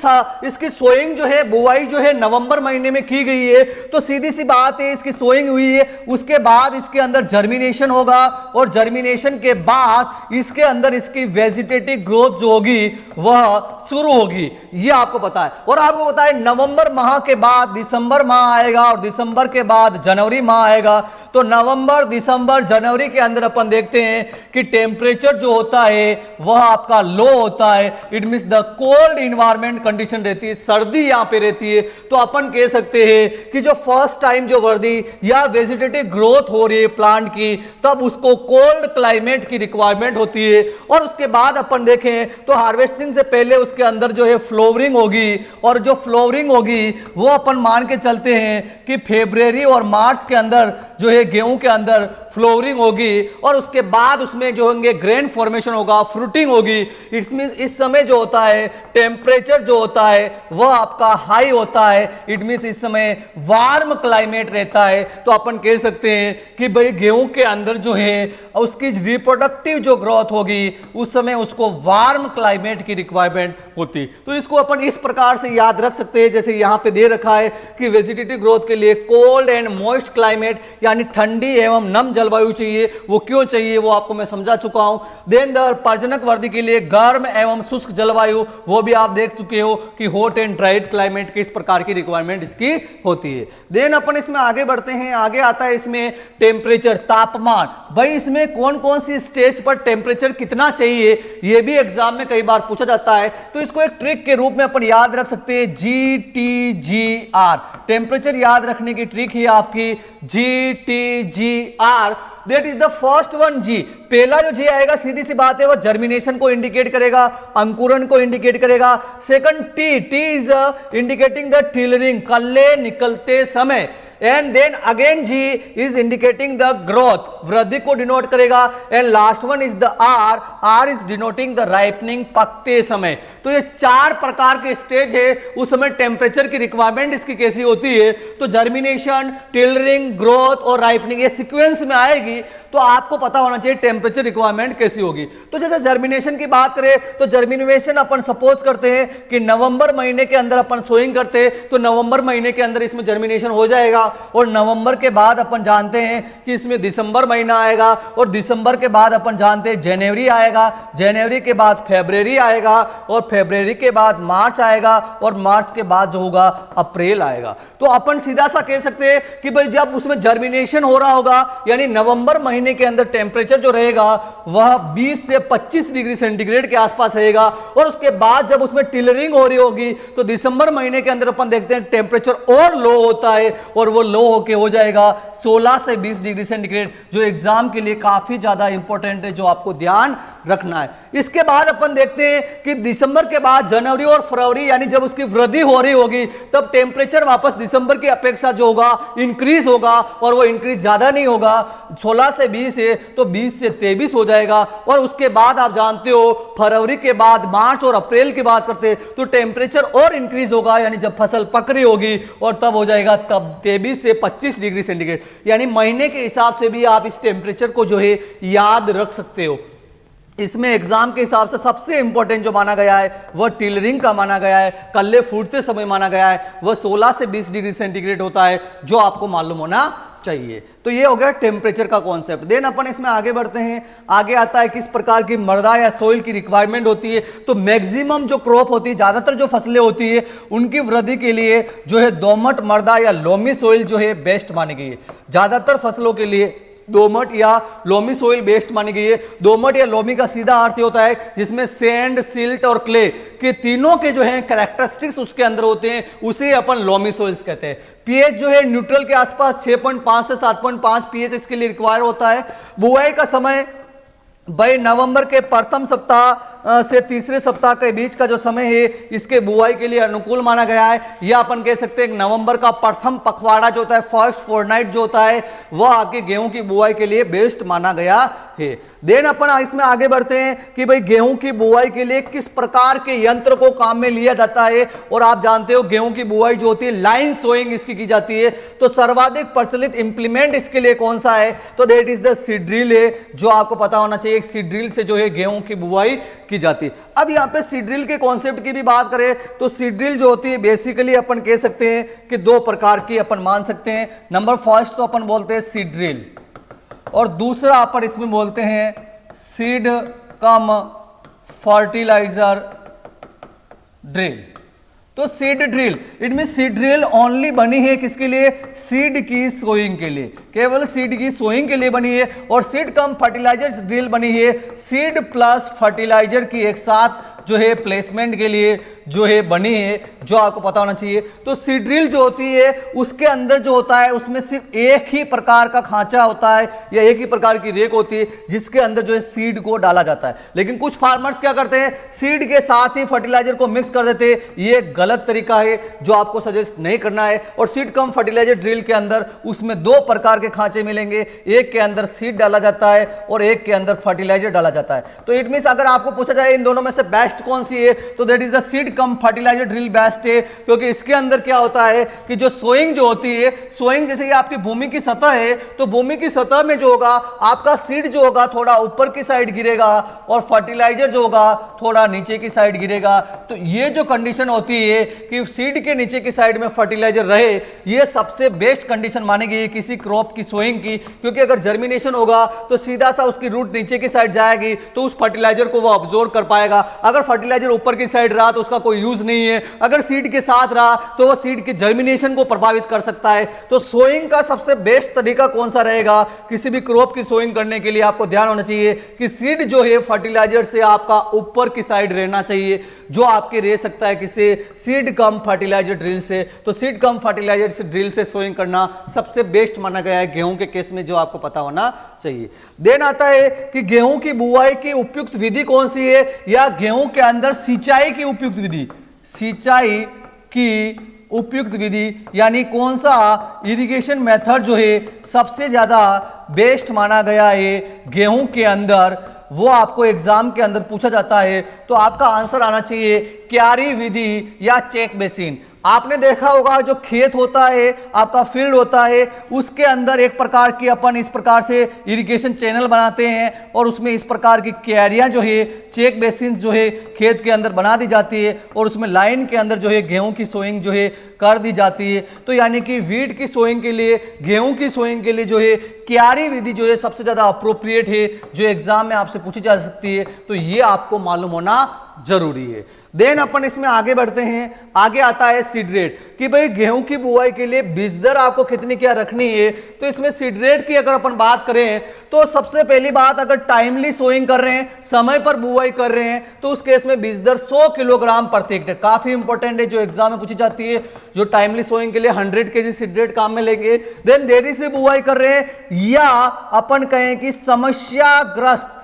इसकी सोइंग जो है, बुआई जो है नवंबर महीने में की गई है, तो सीधी सी बात है इसकी सोइंग हुई है, उसके बाद इसके अंदर जर्मिनेशन होगा, और जर्मिनेशन के बाद इसके अंदर इसकी वेजिटेटिव ग्रोथ जो होगी वह शुरू होगी, ये आपको पता है। और आपको पता है नवंबर माह के बाद दिसंबर माह आएगा, और दिसंबर के बाद जनवरी माह आएगा। तो नवंबर, दिसंबर, जनवरी के अंदर अपन देखते हैं कि टेम्परेचर जो होता है वह आपका लो होता है। It means the cold environment condition रहती है, सर्दी यहां पे रहती है। तो अपन कह सकते हैं कि जो फर्स्ट टाइम जो वर्दी या वेजिटेटिव ग्रोथ हो रही है प्लांट की, तब उसको कोल्ड क्लाइमेट की रिक्वायरमेंट होती है। और उसके बाद अपन देखें तो हार्वेस्टिंग से पहले उसके अंदर जो है फ्लोवरिंग होगी, और जो फ्लोवरिंग होगी वो अपन मान के चलते हैं कि फरवरी और मार्च के अंदर जो है गेहूं के अंदर फ्लोवरिंग होगी, और उसके बाद उसमें जो होंगे ग्रेन फॉर्मेशन होगा, फ्रूटिंग होगी। इट्स मींस इस समय जो होता है टेम्परेचर जो होता है वह आपका हाई होता है। इट मींस इस समय वार्म क्लाइमेट रहता है। तो अपन कह सकते हैं कि भाई गेहूं के अंदर जो है उसकी रिप्रोडक्टिव जो ग्रोथ होगी उस समय उसको वार्म क्लाइमेट की रिक्वायरमेंट होती। तो इसको अपन इस प्रकार से याद रख सकते हैं, जैसे यहां पे दे रखा है कि वेजिटेटिव ग्रोथ के लिए कोल्ड एंड मॉइस्ट क्लाइमेट यानी ठंडी एवं नम जलवायु चाहिए। वो क्यों चाहिए वो आपको मैं समझा चुका हूं। देन द प्रजनक वर्दी के लिए गर्म एवं शुष्क जलवायु, वो भी आप देख चुके हो कि हॉट एंड ड्राइड क्लाइमेट की इस प्रकार की रिक्वायरमेंट इसकी होती है। देन अपन इसमें आगे बढ़ते हैं। आगे आता है इसमें टेम्परेचर, तापमान। भाई इसमें कौन कौन सी स्टेज पर टेम्परेचर कितना चाहिए यह भी एग्जाम में कई बार पूछा जाता है। तो इसको एक ट्रिक के रूप में अपन याद रख सकते हैं, GTGR। टेम्परेचर याद रखने की ट्रिक है आपकी GTGR। That is the first one G. पहला जो जी आएगा सीधी सी बात है वो जर्मिनेशन को इंडिकेट करेगा, अंकुरण को इंडिकेट करेगा। Second T is indicating the tillering, कल्ले निकलते समय। And then again G is indicating the growth, वृद्धि को डिनोट करेगा। And last one is the R is denoting the ripening, पकते समय। तो ये चार प्रकार के स्टेज है, उस समय टेम्परेचर की रिक्वायरमेंट इसकी कैसी होती है। तो जर्मिनेशन, टिलरिंग, ग्रोथ और राइपनिंग ये सीक्वेंस में आएगी। तो आपको पता होना चाहिए टेम्परेचर रिक्वायरमेंट कैसी होगी। तो जैसे जर्मिनेशन की बात करें तो जर्मिनेशन अपन सपोज करते हैं कि नवंबर महीने के अंदर अपन सोइंग करते हैं, तो नवंबर महीने के अंदर इसमें जर्मिनेशन हो जाएगा। और नवंबर के बाद अपन जानते हैं कि इसमें दिसंबर महीना आएगा, और दिसंबर के बाद अपन जानते हैं जनवरी आएगा, जनवरी के बाद फरवरी आएगा, और फरवरी के बाद मार्च आएगा, और मार्च के बाद जो होगा अप्रैल आएगा। तो अपन सीधा सा कह सकते हैं कि भाई जब उसमें जर्मिनेशन हो रहा होगा यानी नवंबर महीने के अंदर टेम्परेचर जो रहेगा वह 20 से 25 डिग्री सेंटीग्रेड के आसपास रहेगा। और उसके बाद जब उसमें टिलरिंग हो रही होगी तो दिसंबर महीने के अंदर अपन देखते हैं टेम्परेचर और लो होता है, और वो लो होके हो जाएगा 16 से 20 डिग्री सेंटीग्रेड, जो एग्जाम के लिए काफी ज्यादा इंपॉर्टेंट है, जो आपको ध्यान रखना है। इसके बाद अपन देखते हैं कि दिसंबर के बाद जनवरी और फरवरी यानी जब उसकी वृद्धि हो रही होगी तब टेम्परेचर वापस दिसंबर की अपेक्षा जो होगा इंक्रीज होगा, और वो इंक्रीज ज्यादा नहीं होगा, 16 से 20 है तो 20 से 23 हो जाएगा। और उसके बाद आप जानते हो फरवरी के बाद मार्च और अप्रैल की बात करते हैं तो टेम्परेचर और इंक्रीज होगा, यानी जब फसल पक रही होगी, और तब हो जाएगा तब 23 से 25 डिग्री सेंटीग्रेड। यानी महीने के हिसाब से भी आप इस टेम्परेचर को जो है याद रख सकते हो। इसमें एग्जाम के हिसाब से सबसे इंपॉर्टेंट जो माना गया है वह टिलरिंग का माना गया है, कल्ले फूटते समय माना गया है, वह 16 से 20 डिग्री सेंटीग्रेड होता है, जो आपको मालूम होना चाहिए। तो ये हो गया टेम्परेचर का कॉन्सेप्ट। देन अपन इसमें आगे बढ़ते हैं। आगे आता है किस प्रकार की मृदा या सोइल की रिक्वायरमेंट होती है। तो मैक्सिमम जो क्रॉप होती है, ज्यादातर जो फसलें होती है उनकी वृद्धि के लिए जो है दोमट मृदा या लोमी सोइल जो है बेस्ट मानी गई है। ज्यादातर फसलों के लिए दोमट या लोमी सोइल बेस्ट मानी गई है। दोमट या लोमी का सीधा अर्थ होता है जिसमें सैंड, सिल्ट और क्ले के तीनों के जो है कैरेक्टरिस्टिक्स उसके अंदर होते हैं, उसे अपन लोमी सोइल्स कहते हैं। पीएच जो है न्यूट्रल के आसपास 6.5 से 7.5 पीएच इसके लिए रिक्वायर होता है। बुआई का समय भाई नवंबर के प्रथम सप्ताह से तीसरे सप्ताह के बीच का जो समय है इसके बुआई के लिए अनुकूल माना गया है। यह अपन कह सकते हैं नवंबर का प्रथम पखवाड़ा जो होता है, फर्स्ट फोरनाइट जो होता है, वह आपके गेहूं की बुआई के लिए बेस्ट माना गया है। देन अपन इसमें आगे बढ़ते हैं कि भाई गेहूं की बुआई के लिए किस प्रकार के यंत्र को काम में लिया जाता है। और आप जानते हो गेहूं की बुआई जो होती है लाइन सोइंग इसकी की जाती है। तो सर्वाधिक प्रचलित इंप्लीमेंट इसके लिए कौन सा है, तो that is the seed drill है, जो आपको पता होना चाहिए। एक सीड ड्रिल से जो है गेहूं की बुआई की जाती है। अब यहां पे सीड ड्रिल के कॉन्सेप्ट की भी बात करें तो सीड ड्रिल जो होती है बेसिकली अपन कह सकते हैं कि दो प्रकार की अपन मान सकते हैं। नंबर फर्स्ट तो अपन बोलते हैं सीड ड्रिल, और दूसरा अपन इसमें बोलते हैं सीड कम फर्टिलाइजर ड्रिल। तो seed drill, it mean seed drill only बनी है किसके लिए? सीड की सोइंग के लिए, केवल सीड की सोइंग के लिए बनी है। और सीड कम फर्टिलाइजर ड्रिल बनी है सीड प्लस फर्टिलाइजर की एक साथ जो है प्लेसमेंट के लिए जो है बनी है, जो आपको पता होना चाहिए। तो सीड ड्रिल जो होती है उसके अंदर जो होता है उसमें सिर्फ एक ही प्रकार का खांचा होता है या एक ही प्रकार की रेक होती है जिसके अंदर जो है सीड को डाला जाता है। लेकिन कुछ फार्मर्स क्या करते हैं, सीड के साथ ही फर्टिलाइजर को मिक्स कर देते हैं। ये गलत तरीका है जो आपको सजेस्ट नहीं करना है। और सीड कम फर्टिलाइजर ड्रिल के अंदर उसमें दो प्रकार के खांचे मिलेंगे, एक के अंदर सीड डाला जाता है और एक के अंदर फर्टिलाइजर डाला जाता है। तो इट मींस अगर आपको पूछा जाए इन दोनों में से बेस्ट कौन सी है, तो that is the seed cum fertilizer drill best है। क्योंकि इसके अंदर क्या होता है कि जो सोइंग जो होती है, सोइंग जैसे कि आपकी भूमि की सतह है, तो भूमि की सतह में जो होगा आपका सीड जो होगा थोड़ा ऊपर की साइड गिरेगा और फर्टिलाइजर जो होगा थोड़ा नीचे की साइड गिरेगा। तो ये जो कंडीशन होती है कि सीड के नीचे की साइड में फर्टिलाइजर रहे, ये सबसे बेस्ट कंडीशन मानी गई है किसी क्रॉप की सोइंग की। क्योंकि अगर जर्मिनेशन होगा तो सीधा सा उसकी रूट नीचे की साइड जाएगी तो उस फर्टिलाइजर को वो ऑब्जॉर्व कर पाएगा। अगर फर्टिलाइजर ऊपर की साइड रहा तो उसका कोई यूज नहीं है। अगर सीड के साथ रहा तो वो सीड के जर्मिनेशन को प्रभावित कर सकता है। तो सोइंग का सबसे बेस्ट तरीका कौन सा रहेगा किसी भी क्रॉप की सोइंग करने के लिए? आपको ध्यान होना चाहिए कि सीड जो है फर्टिलाइजर से आपका ऊपर की साइड रहना चाहिए, जो आपके रह सकता है किसे? सीड कम फर्टिलाइजर ड्रिल से। तो सीड कम फर्टिलाइजर से ड्रिल से सोइंग करना सबसे बेस्ट माना गया है गेहूं के केस में, जो आपको पता होना चाहिए। देन आता है कि गेहूं की बुआई की उपयुक्त विधि कौन सी है, या गेहूं के अंदर सिंचाई की उपयुक्त विधि। सिंचाई की उपयुक्त विधि यानी कौन सा इरिगेशन मेथड जो है सबसे ज्यादा बेस्ट माना गया है गेहूं के अंदर, वो आपको एग्जाम के अंदर पूछा जाता है। तो आपका आंसर आना चाहिए क्यारी विधि या चेक बेसिन। आपने देखा होगा जो खेत होता है, आपका फील्ड होता है, उसके अंदर एक प्रकार की अपन इस प्रकार से इरिगेशन चैनल बनाते हैं और उसमें इस प्रकार की क्यारियां जो है, चेक बेसिन जो है खेत के अंदर बना दी जाती है और उसमें लाइन के अंदर जो है गेहूं की सोइंग जो है कर दी जाती है। तो यानी कि वीट की सोइंग के लिए, गेहूं की सोइंग के लिए जो है क्यारी विधि जो है सबसे ज्यादा अप्रोप्रिएट है, जो एग्जाम में आपसे पूछी जा सकती है। तो ये आपको मालूम होना जरूरी है। देन अपन इसमें आगे बढ़ते हैं। आगे आता है सीड रेट, कि भाई गेहूं की बुआई के लिए बीज दर आपको कितनी क्या रखनी है। तो इसमें सीड रेट की अगर अपन बात करें तो सबसे पहली बात, अगर टाइमली सोइंग कर रहे हैं, समय पर बुआई कर रहे हैं, तो उस केस में बीज दर 100 किलोग्राम प्रति हेक्टेयर काफी इंपॉर्टेंट है, जो एग्जाम में पूछी जाती है। जो टाइमली सोइंग के लिए 100 kg सीड रेट काम में लेंगे। देन देरी से बुआई कर रहे हैं या अपन कहें कि समस्याग्रस्त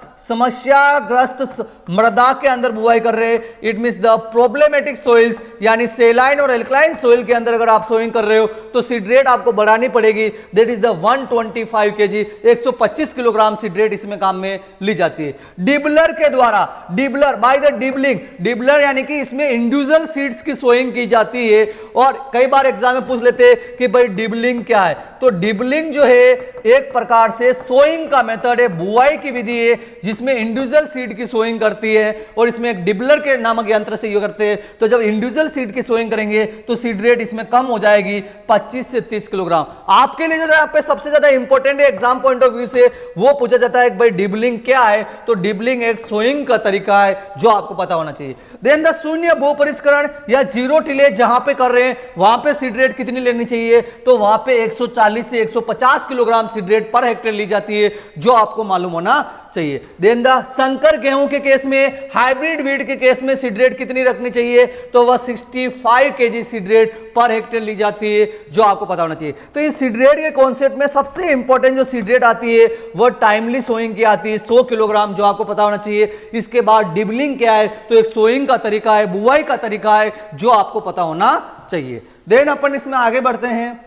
मृदा के अंदर बुआई कर रहे हैं, it means the problematic soils यानी सेलाइन और एल्कलाइन सोइल के अंदर अगर आप सोइंग कर रहे हो तो सीड रेट आपको बढ़ानी पड़ेगी। That is the 125 kg, 125 kilogram seed rate इसमें काम में ली जाती है। डिबलर के द्वारा, dibbler by the dibbling, dibbler यानी कि इसमें इंडिविजुअल सीड्स की सोइंग की जाती है। और कई बार एग्जाम में पूछ लेते हैं कि भाई डिबलिंग क्या है। तो डिबलिंग जो है एक प्रकार से सोइंग का मेथड है, बुआई की विधि है जिसमें इंडिविजुअल सीड की सोइंग करती है और इसमें एक डिबलर के नामक यंत्र से ये करते हैं। तो जब इंडिविजुअल सीड की सोइंग करेंगे तो सीड रेट इसमें कम हो जाएगी 25 से 30 किलोग्राम। आपके लिए जो यहाँ पे सबसे ज्यादा इंपॉर्टेंट है एग्जाम पॉइंट ऑफ व्यू से, वो पूछा जाता है कि भाई डिबलिंग क्या है। तो डिबलिंग एक सोइंग का तरीका है जो आपको पता होना चाहिए। देन द शून्य भू परिष्करण या जीरो टिलेज जहां पे कर रहे हैं वहां पे सीड रेट कितनी लेनी चाहिए? तो वहां पे 140 से 150 kilogram seed rate per hectare ली जाती है, जो आपको मालूम होना चाहिए। देन द संकर गेहूं के केस में, हाइब्रिड वीट के केस में सीड रेट कितनी रखनी चाहिए? तो वह 65 kg seed rate per hectare ली जाती है, जो आपको पता होना चाहिए। तो इस सीड रेट के कॉन्सेप्ट में सबसे इंपॉर्टेंट जो सीड रेट आती है वह टाइमली सोइंग की आती है, 100 किलोग्राम, जो आपको पता होना चाहिए। इसके बाद डिबलिंग क्या है? तो एक सोइंग का तरीका है, बुआई का तरीका है, जो आपको पता होना चाहिए। देन अपन इसमें आगे बढ़ते हैं।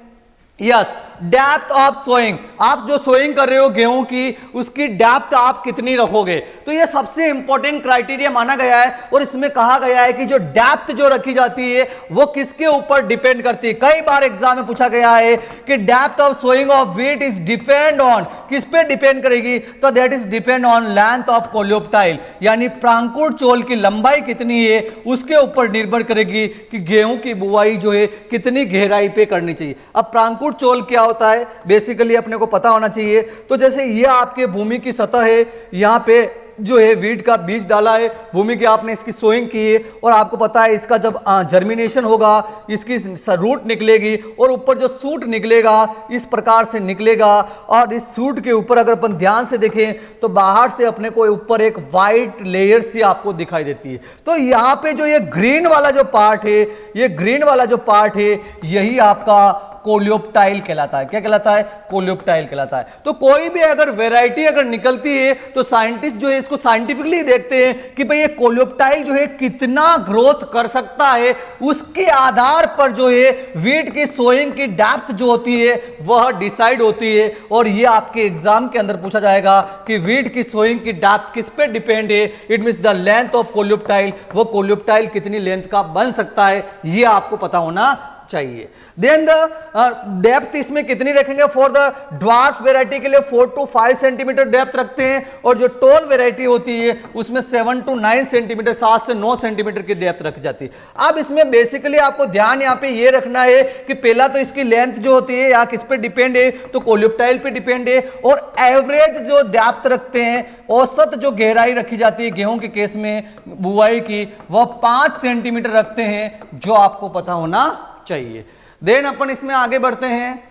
यस, डेप्थ ऑफ सोइंग, आप जो सोइंग कर रहे हो गेहूं की, उसकी डेप्थ आप कितनी रखोगे? तो ये सबसे इंपॉर्टेंट क्राइटेरिया माना गया है और इसमें कहा गया है कि जो डेप्थ जो रखी जाती है वो किसके ऊपर डिपेंड करती है। कई बार एग्जाम में पूछा गया है कि depth of sowing of wheat is depend on, किस पे डिपेंड करेगी? तो that is depend on length of coleoptile, यानी प्रांकुर चोल की लंबाई कितनी है उसके ऊपर निर्भर करेगी कि गेहूं की बुआई जो है कितनी गहराई पे करनी चाहिए। अब प्रांकुर चोल क्या होता है बेसिकली अपने को पता होना चाहिए। तो जैसे ये आपके भूमि की सतह है, यहाँ पे जो है वीट का बीज डाला है, भूमि की आपने इसकी सोइंग की है, और आपको पता है इसका जब जर्मिनेशन होगा इसकी रूट निकलेगी और ऊपर जो सूट निकलेगा इस प्रकार से निकलेगा, और इस सूट के ऊपर अगर अपन ध्यान से देखें तो बाहर से अपने को ऊपर एक वाइट लेयर सी आपको दिखाई देती है। तो यहाँ पे जो ये ग्रीन वाला जो पार्ट है, ये ग्रीन वाला जो पार्ट है यही आपका कोलियोप्टाइल कहलाता है। क्या कहलाता है? कोलियोप्टाइल कहलाता है। तो कोई भी अगर वैरायटी अगर निकलती है तो साइंटिस्ट जो है इसको साइंटिफिकली देखते हैं कि भाई ये कोलियोप्टाइल जो है कितना ग्रोथ कर सकता है, उसके आधार पर जो है वीट की सोइंग की डेप्थ जो होती है वह डिसाइड होती है। और ये आपके एग्जाम के अंदर पूछा जाएगा कि वीट की सोइंग की डेप्थ किस पे डिपेंड है। It means the length of coleoptile, वो कोलियोप्टाइल कितनी लेंथ का बन सकता है ये आपको पता होना चाहिए। देन द डेप्थ इसमें कितनी रखेंगे? फॉर द ड्वार्फ वेराइटी के लिए 4 to 5 सेंटीमीटर डेप्थ रखते हैं, और जो टॉल वेराइटी होती है उसमें 7 to 9 सेंटीमीटर, 7 से 9 सेंटीमीटर की डेप्थ रखी जाती है। अब इसमें बेसिकली आपको ध्यान यहाँ पे ये रखना है कि पहला तो इसकी लेंथ जो होती है या किस पे डिपेंड है, तो कोलियोप्टाइल पे डिपेंड है, और एवरेज जो डेप्थ रखते हैं, औसत जो गहराई रखी जाती है गेहूं के केस में बुआई की, वह 5 सेंटीमीटर रखते हैं, जो आपको पता होना चाहिए। देन अपन इसमें आगे बढ़ते हैं।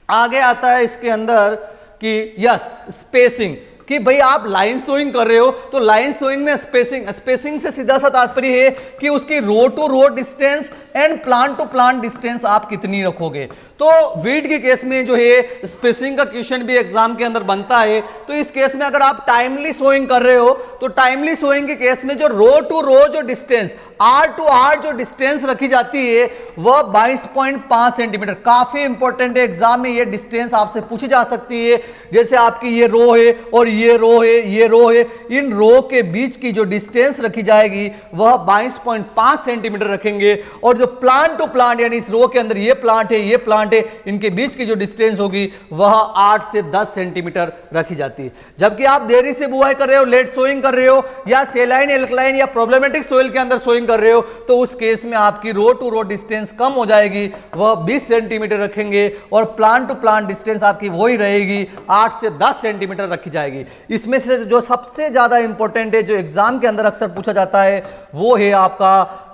आगे आता है इसके अंदर कि यस स्पेसिंग, कि भाई आप लाइन सोइंग कर रहे हो तो लाइन सोइंग में स्पेसिंग से सीधा सा तात्पर्य है कि उसकी row to row distance and plant to plant distance आप कितनी रखोगे। तो वीट के केस में जो है स्पेसिंग का क्वेश्चन भी एग्जाम के अंदर बनता है। तो इस केस में अगर आप टाइमली सोइंग कर रहे हो तो टाइमली सोइंग के केस में जो रो टू रो जो डिस्टेंस, आर टू आर जो डिस्टेंस रखी जाती है वह 22.5 सेंटीमीटर। काफी इंपॉर्टेंट है, एग्जाम में ये डिस्टेंस आपसे पूछी जा सकती है। जैसे आपकी ये रो है और ये रो है, ये रो है, इन रो के बीच की जो डिस्टेंस रखी जाएगी वह 22.5 सेंटीमीटर रखेंगे, और जो प्लांट टू प्लांट यानी इस रो के अंदर ये प्लांट है, ये प्लांट है, इनके बीच की जो डिस्टेंस होगी वह 8 से 10 सेंटीमीटर रखी जाती है। जबकि आप देरी से बुआई कर रहे हो, लेट सोइंग कर रहे हो, या सेलाइन, एल्कलाइन या प्रॉब्लमेटिक सोइल के अंदर सोइंग कर रहे हो, तो उस केस में आपकी रो टू रो डिस्टेंस कम हो जाएगी, वह 20 सेंटीमीटर रखेंगे, और प्लांट टू प्लांट डिस्टेंस आपकी वही रहेगी, 8 से 10 सेंटीमीटर रखी जाएगी। इसमें से जो सबसे ज्यादा इंपॉर्टेंट है, जो एग्जाम के अंदर अक्सर पूछा जाता है, वो है आपका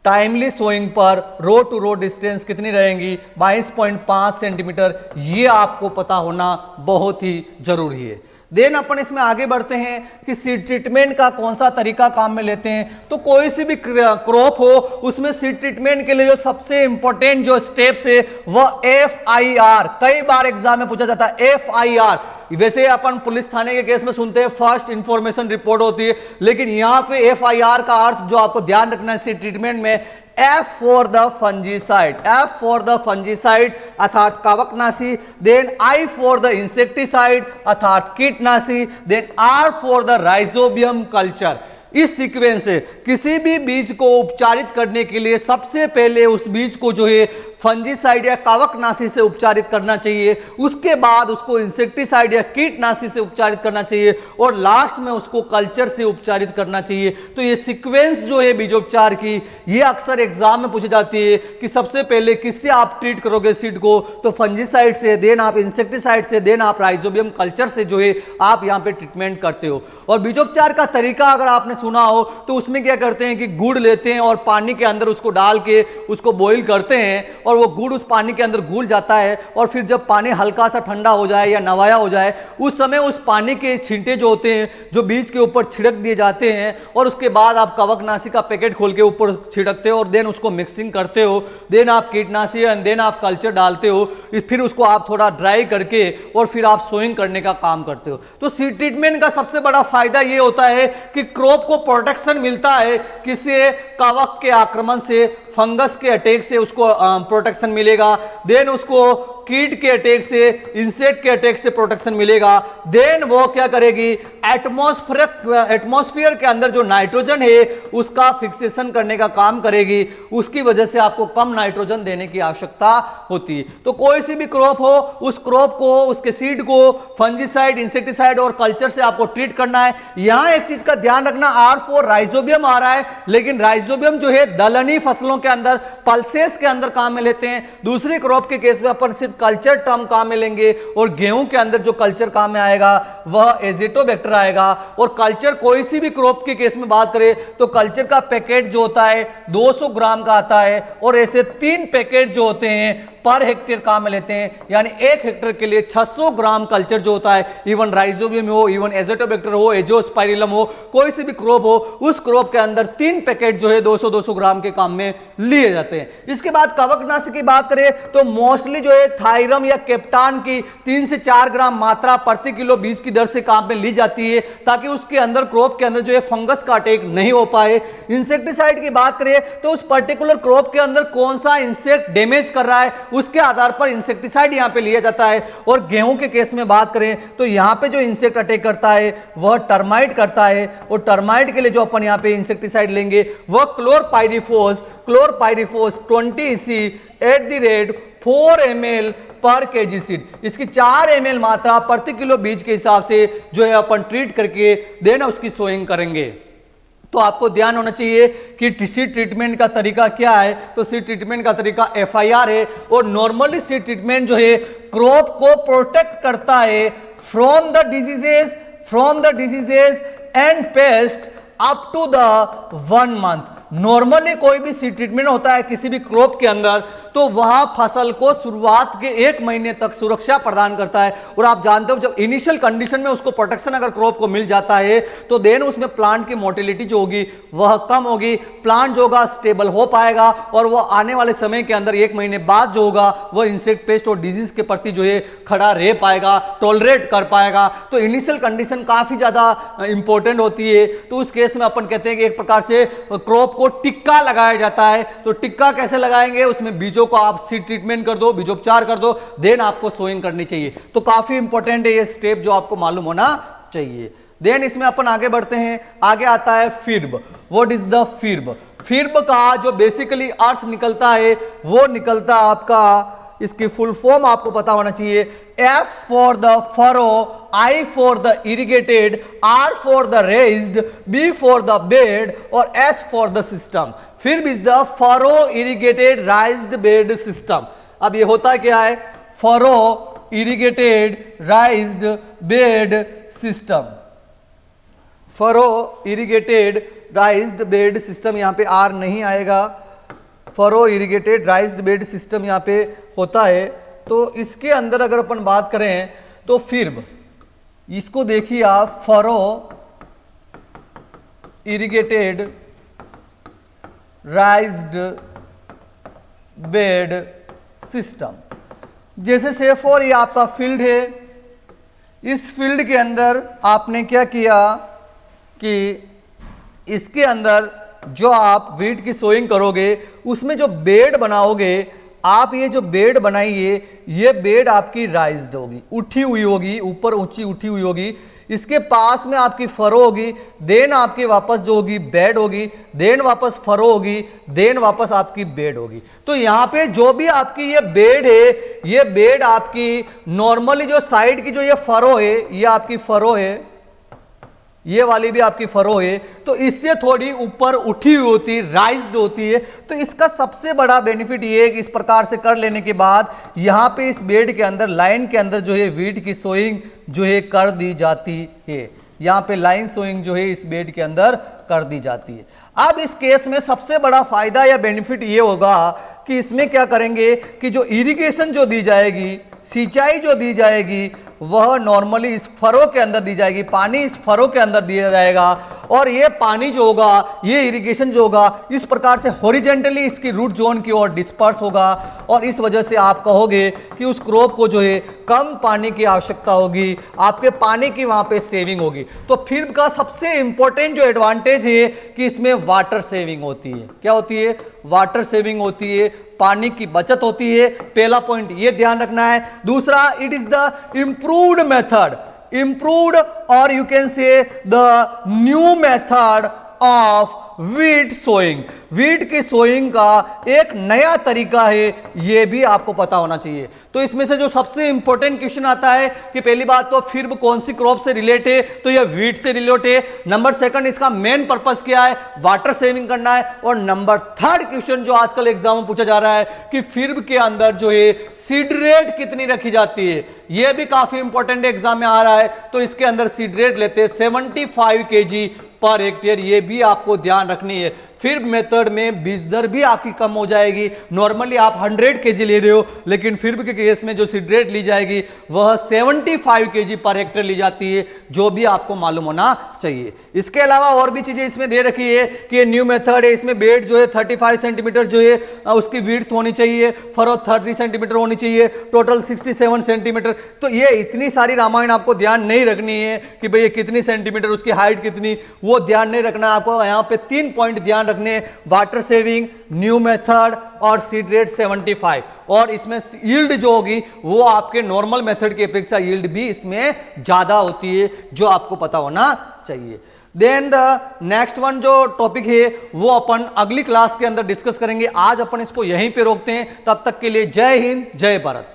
टाइमली सोइंग पर रो टू रो डिस्टेंस कितनी रहेंगी? 22.5 सेंटीमीटर। ये आपको पता होना बहुत ही जरूरी है। देन अपन इसमें आगे बढ़ते हैं कि सीड ट्रीटमेंट का कौन सा तरीका काम में लेते हैं। तो कोई सी भी क्रॉप हो उसमें सीड ट्रीटमेंट के लिए जो सबसे इंपॉर्टेंट जो स्टेप्स है वह FIR, कई बार एग्जाम में पूछा जाता है FIR। वैसे अपन पुलिस थाने के केस में सुनते हैं फर्स्ट इंफॉर्मेशन रिपोर्ट होती है, लेकिन यहां पे FIR का अर्थ जो आपको ध्यान रखना है सीड ट्रीटमेंट में, F for the fungicide, F for the fungicide अर्थात कवकनाशी, then I for the insecticide अर्थात कीटनाशी, then R for the rhizobium culture. इस सीक्वेंस से किसी भी बीज को उपचारित करने के लिए सबसे पहले उस बीज को जो है फंजीसाइड या कवकनाशी से उपचारित करना चाहिए, उसके बाद उसको इंसेक्टिसाइड या कीटनाशी से उपचारित करना चाहिए, और लास्ट में उसको कल्चर से उपचारित करना चाहिए। तो ये सीक्वेंस जो है बीजोपचार की, ये अक्सर एग्जाम में पूछी जाती है कि सबसे पहले किससे आप ट्रीट करोगे सीड को, तो फंजीसाइड से, देन आप इंसेक्टिसाइड से, देन आप राइजोबियम कल्चर से जो है आप यहाँ पे ट्रीटमेंट करते हो। और बीजोपचार का तरीका अगर आपने सुना हो तो उसमें क्या करते हैं कि गुड़ लेते हैं और पानी के अंदर उसको डाल के उसको बॉईल करते हैं, और वो गुड़ उस पानी के अंदर घुल जाता है, और फिर जब पानी हल्का सा ठंडा हो जाए या नवाया हो जाए उस समय उस पानी के छींटे जो होते हैं जो बीज के ऊपर छिड़क दिए जाते हैं, और उसके बाद आप कवकनाशी का पैकेट खोल के ऊपर छिड़कते हो, और देन उसको मिक्सिंग करते हो, देन आप कीटनाशी एंड देन आप कल्चर डालते हो, फिर उसको आप थोड़ा ड्राई करके और फिर आप सोइंग करने का काम करते हो। तो सीड ट्रीटमेंट का सबसे बड़ा फायदा ये होता है कि क्रॉप को प्रोटेक्शन मिलता है, किसी कवक के आक्रमण से, फंगस के अटैक से उसको प्रोटेक्शन मिलेगा, देन उसको कीट के अटैक से, इंसेक्ट के अटैक से प्रोटेक्शन मिलेगा, देन वो क्या करेगी, एटमॉस्फेयर के अंदर जो नाइट्रोजन है उसका फिक्सेशन करने का काम करेगी, उसकी वजह से आपको कम नाइट्रोजन देने की आवश्यकता होती है। तो कोई सी भी क्रॉप हो, उस क्रॉप को, उसके सीड को फंजीसाइड, इंसेक्टिसाइड और कल्चर से आपको ट्रीट करना है। यहां एक चीज का ध्यान रखना, R फॉर राइजोबियम आ रहा है, लेकिन राइजोबियम जो है दलहनी फसलों के अंदर, पल्सेस के अंदर काम में लेते हैं। दूसरी क्रॉप के केस में अपन सिर्फ सिर्फ कल्चर टर्म काम में लेंगे और गेहूं के अंदर जो कल्चर काम में आएगा वह एजिटोबैक्टर आएगा। और कल्चर कोई सी भी क्रॉप के केस में बात करें तो कल्चर का पैकेट जो होता है 200 ग्राम का आता है और ऐसे 3 पैकेट जो होते हैं पर हेक्टेयर काम में लेते हैं, यानी 1 हेक्टेयर के लिए 600 ग्राम कल्चर जो होता है, इवन राइजोबियम हो, इवन एजोटोबैक्टर हो, एजोस्पाइरिलम हो, कोई सी भी क्रॉप हो, उस क्रॉप के अंदर 3 पैकेट जो है 200-200 ग्राम के काम में लिए जाते हैं। इसके बाद कवकनाशक की बात करें तो मोस्टली जो है थायरम या कैप्टान की 3 से 4 ग्राम मात्रा प्रति किलो बीज की दर से काम में ली जाती है, ताकि उसके अंदर क्रॉप के अंदर जो है फंगस का अटैक नहीं हो पाए। इंसेक्टिसाइड की बात करें तो उस पर्टिकुलर क्रॉप के अंदर कौन सा इंसेक्ट डैमेज कर रहा है उसके आधार पर इंसेक्टिसाइड यहां पे लिया जाता है। और गेहूं के केस में बात करें तो यहां पे जो इंसेक्ट अटैक करता है वह टर्माइट करता है, और टर्माइट के लिए जो अपन यहां पे इंसेक्टिसाइड लेंगे वह क्लोरपाइरिफोस 20 EC @ 4 ml पर kg सीड, इसकी 4 ml मात्रा प्रति किलो बीज के हिसाब से जो है अपन ट्रीट करके देना उसकी सोइंग करेंगे। तो आपको ध्यान होना चाहिए कि सीड ट्रीटमेंट का तरीका क्या है। तो सीड ट्रीटमेंट का तरीका FIR है, और नॉर्मली सीड ट्रीटमेंट जो है क्रॉप को प्रोटेक्ट करता है from the diseases and pest up to the 1 month. Normally कोई भी सीड ट्रीटमेंट होता है किसी भी क्रॉप के अंदर तो वहां फसल को शुरुआत के 1 महीने तक सुरक्षा प्रदान करता है। और आप जानते हो जब इनिशियल कंडीशन में उसको प्रोटेक्शन अगर क्रॉप को मिल जाता है तो देन उसमें प्लांट की मोटिलिटी जो होगी वह कम होगी, प्लांट जो होगा स्टेबल हो पाएगा, और वह आने वाले समय के अंदर 1 महीने बाद जो होगा वह इंसेक्ट पेस्ट और डिजीज के प्रति जो है खड़ा रह पाएगा, टॉलरेट कर पाएगा। तो इनिशियल कंडीशन काफी ज्यादा इंपॉर्टेंट होती है। तो उस केस में अपन कहते हैं कि एक प्रकार से क्रॉप को टिक्का लगाया जाता है। तो टिक्का कैसे लगाएंगे, उसमें बीजों को आप सीड ट्रीटमेंट कर दो, बीजोपचार कर दो, देन आपको सोइंग करनी चाहिए। तो काफी इंपॉर्टेंट है ये स्टेप जो आपको मालूम होना चाहिए। देन इसमें अपन आगे बढ़ते हैं, आगे आता है FIRB. What is the FIRB? FIRB का जो बेसिकली अर्थ निकलता है वो निकलता आपका, इसकी फुल फॉर्म आपको पता होना चाहिए, F for the furrow, I for the irrigated, R for the raised, B for the bed और S फॉर द सिस्टम। फिर is the furrow irrigated राइज्ड bed system. अब ये होता क्या है? Furrow irrigated राइज्ड bed system, furrow irrigated राइज्ड bed system, यहां पे R नहीं आएगा, फरो इरिगेटेड राइज्ड बेड सिस्टम यहां पे होता है। तो इसके अंदर अगर अपन बात करें तो फिर्ब, इसको देखिए आप, फरो इरिगेटेड राइज्ड बेड सिस्टम। जैसे से फॉर ये आपका फील्ड है, इस फील्ड के अंदर आपने क्या किया कि इसके अंदर जो आप वीट की सोइंग करोगे उसमें जो बेड बनाओगे आप, ये जो बेड बनाइए ये बेड आपकी राइज्ड होगी, उठी हुई होगी, ऊपर ऊंची उठी हुई होगी। इसके पास में आपकी फरो होगी, देन आपकी वापस जो होगी बेड होगी, देन वापस फरो होगी, देन वापस आपकी बेड होगी। तो यहाँ पे जो भी आपकी ये बेड है, ये बेड आपकी नॉर्मली जो साइड की जो ये फरो है, ये आपकी फरो है, ये वाली भी आपकी फरो है, तो इससे थोड़ी ऊपर उठी हुई होती है, राइज्ड होती है। तो इसका सबसे बड़ा बेनिफिट ये है कि इस प्रकार से कर लेने के बाद यहाँ पे इस बेड के अंदर, लाइन के अंदर जो है वीट की सोइंग जो है कर दी जाती है। यहाँ पे लाइन सोइंग जो है इस बेड के अंदर कर दी जाती है। अब इस केस में सबसे बड़ा फायदा या बेनिफिट ये होगा कि इसमें क्या करेंगे कि जो इरिगेशन जो दी जाएगी, सिंचाई जो दी जाएगी, वह नॉर्मली इस फरो के अंदर दी जाएगी, पानी इस फरो के अंदर दिया जाएगा। और ये पानी जो होगा, ये इरिगेशन जो होगा, इस प्रकार से हॉरिजेंटली इसकी रूट जोन की ओर डिस्पर्स होगा, और इस वजह से आप कहोगे कि उस क्रॉप को जो है कम पानी की आवश्यकता होगी, आपके पानी की वहां पे सेविंग होगी। तो फिर का सबसे इंपॉर्टेंट जो एडवांटेज है कि इसमें वाटर सेविंग होती है। क्या होती है? वाटर सेविंग होती है, पानी की बचत होती है। पहला पॉइंट ये ध्यान रखना है। दूसरा, it is the improved method, improved or you can say the new method of wheat sowing. Wheat की सोइंग का एक नया तरीका है, यह भी आपको पता होना चाहिए। तो इसमें से जो सबसे इंपॉर्टेंट क्वेश्चन आता है कि पहली बात तो फिर कौन सी क्रॉप से रिलेट है, तो यह वीट से रिलेट है। नंबर सेकंड, इसका मेन पर्पस क्या है, वाटर सेविंग करना है। और नंबर थर्ड क्वेश्चन जो आजकल एग्जाम में पूछा जा रहा है कि फिर के अंदर जो है सीड रेट कितनी रखी जाती है, यह भी काफी इंपॉर्टेंट एग्जाम में आ रहा है। तो इसके अंदर सीड रेट लेते हैं 75 kg पर हेक्टेयर, यह भी आपको ध्यान रखनी है। फिर मेथड में बीज दर भी आपकी कम हो जाएगी। नॉर्मली आप 100 kg ले रहे हो, लेकिन फिर के केस में जो सीड रेट ली जाएगी वह 75 kg पर हेक्टेयर ली जाती है, जो भी आपको मालूम होना चाहिए। इसके अलावा और भी चीजें इसमें दे रखी है कि ये न्यू मेथड है, इसमें बेड जो है 35 सेंटीमीटर जो है उसकी विड्थ होनी चाहिए, फरो 30 सेंटीमीटर होनी चाहिए, टोटल 67 सेंटीमीटर। तो ये इतनी सारी रामायण आपको ध्यान नहीं रखनी है कि भाई ये कितनी सेंटीमीटर, उसकी हाइट कितनी, वो ध्यान नहीं रखना। आपको यहाँ पे 3 पॉइंट ध्यान रखने, वाटर सेविंग, न्यू मेथड और सीड रेट 75। और इसमें यील्ड जो होगी वो आपके नॉर्मल मेथड की अपेक्षा यील्ड भी इसमें ज्यादा होती है, जो आपको पता होना चाहिए। देन द नेक्स्ट वन जो टॉपिक है वो अपन अगली क्लास के अंदर डिस्कस करेंगे। आज अपन इसको यहीं पे रोकते हैं, तब तक के लिए जय हिंद, जय भारत।